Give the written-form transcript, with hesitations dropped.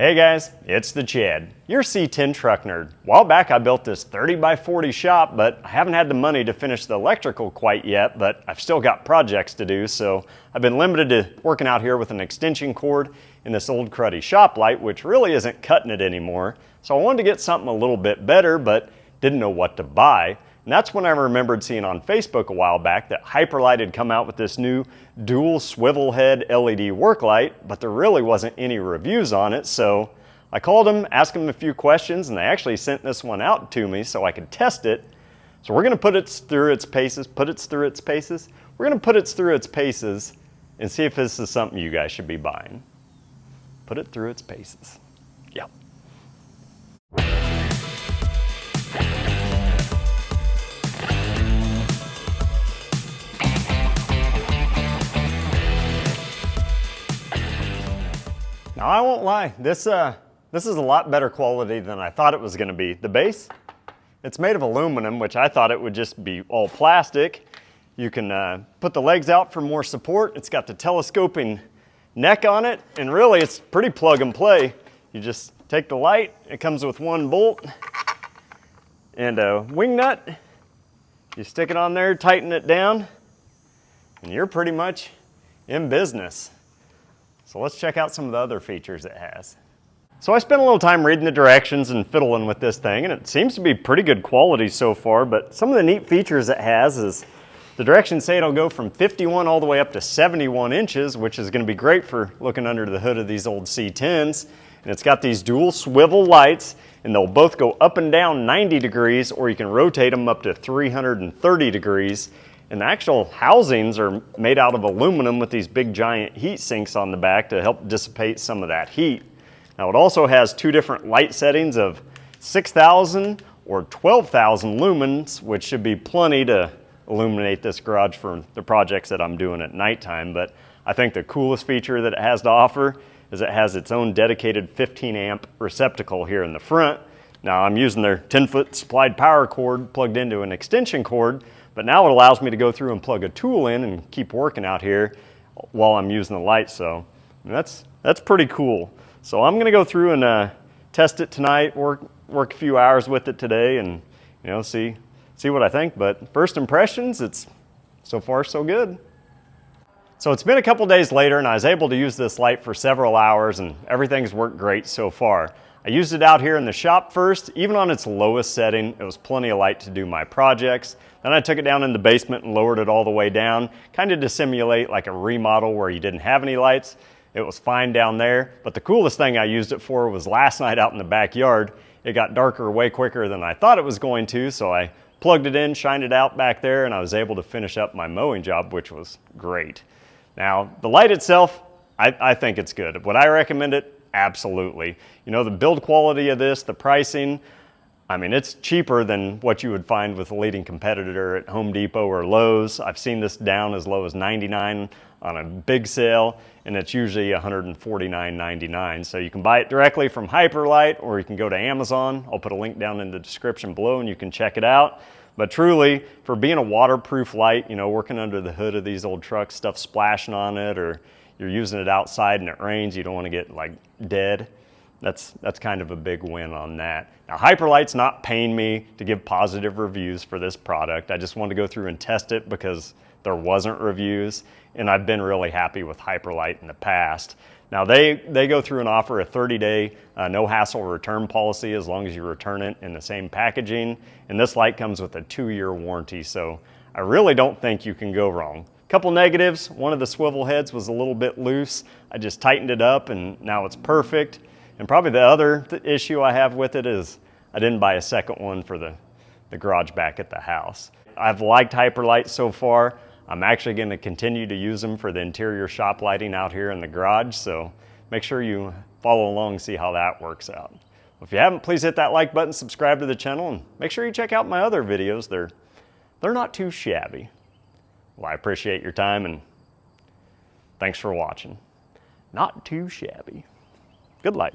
Hey guys, it's the Chad, your C10 truck nerd. A while back I built this 30 by 40 shop, but I haven't had the money to finish the electrical quite yet, but I've still got projects to do, so I've been limited to working out here with an extension cord and this old cruddy shop light, which really isn't cutting it anymore. So I wanted to get something a little bit better, but didn't know what to buy. And that's when I remembered seeing on Facebook a while back that Hyperlite had come out with this new dual swivel head LED work light, but there really wasn't any reviews on it. So I called them, asked them a few questions, and they actually sent this one out to me so I could test it. So we're gonna put it through its paces, We're gonna put it through its paces and see if this is something you guys should be buying. Put it through its paces. Yep. Now I won't lie, this is a lot better quality than I thought it was going to be. The base, it's made of aluminum, which I thought it would just be all plastic. You can put the legs out for more support. It's got the telescoping neck on it, and really it's pretty plug and play. You just take the light, it comes with one bolt and a wing nut. You stick it on there, tighten it down, and you're pretty much in business. So let's check out some of the other features it has. So I spent a little time reading the directions and fiddling with this thing, and it seems to be pretty good quality so far, but some of the neat features it has is the directions say it'll go from 51 all the way up to 71 inches, which is going to be great for looking under the hood of these old C10s. And it's got these dual swivel lights, and they'll both go up and down 90 degrees, or you can rotate them up to 330 degrees. And the actual housings are made out of aluminum with these big giant heat sinks on the back to help dissipate some of that heat. Now it also has two different light settings of 6,000 or 12,000 lumens, which should be plenty to illuminate this garage for the projects that I'm doing at nighttime. But I think the coolest feature that it has to offer is it has its own dedicated 15 amp receptacle here in the front. Now I'm using their 10-foot supplied power cord plugged into an extension cord, but now it allows me to go through and plug a tool in and keep working out here while I'm using the light. So that's pretty cool. So I'm gonna go through and test it tonight, work a few hours with it today, and see what I think. But first impressions, it's so far so good. So it's been a couple days later, and I was able to use this light for several hours, and everything's worked great so far. I used it out here in the shop first. Even on its lowest setting, it was plenty of light to do my projects. Then I took it down in the basement and lowered it all the way down, kind of to simulate like a remodel where you didn't have any lights. It was fine down there, but the coolest thing I used it for was last night out in the backyard. It got darker way quicker than I thought it was going to, so I plugged it in, shined it out back there, and I was able to finish up my mowing job, which was great. Now, the light itself, I think it's good. Would I recommend it? Absolutely. The build quality of this, the pricing, I mean, it's cheaper than what you would find with a leading competitor at Home Depot or Lowe's. I've seen this down as low as $99 on a big sale, and it's usually $149.99. So you can buy it directly from Hyperlite, or you can go to Amazon. I'll put a link down in the description below and you can check it out. But truly, for being a waterproof light, working under the hood of these old trucks, stuff splashing on it, or you're using it outside and it rains, you don't want to get like dead. That's kind of a big win on that. Now Hyperlite's not paying me to give positive reviews for this product. I just wanted to go through and test it because there wasn't reviews, and I've been really happy with Hyperlite in the past. Now they go through and offer a 30-day no hassle return policy as long as you return it in the same packaging, and this light comes with a 2-year warranty, so I really don't think you can go wrong. Couple negatives: one of the swivel heads was a little bit loose. I just tightened it up and now it's perfect. And probably the other issue I have with it is I didn't buy a second one for the garage back at the house. I've liked Hyperlite so far. I'm actually going to continue to use them for the interior shop lighting out here in the garage, so make sure you follow along and see how that works out. If you haven't, please hit that like button, subscribe to the channel, and make sure you check out my other videos. They're not too shabby. Well, I appreciate your time, and thanks for watching. Not too shabby. Good light.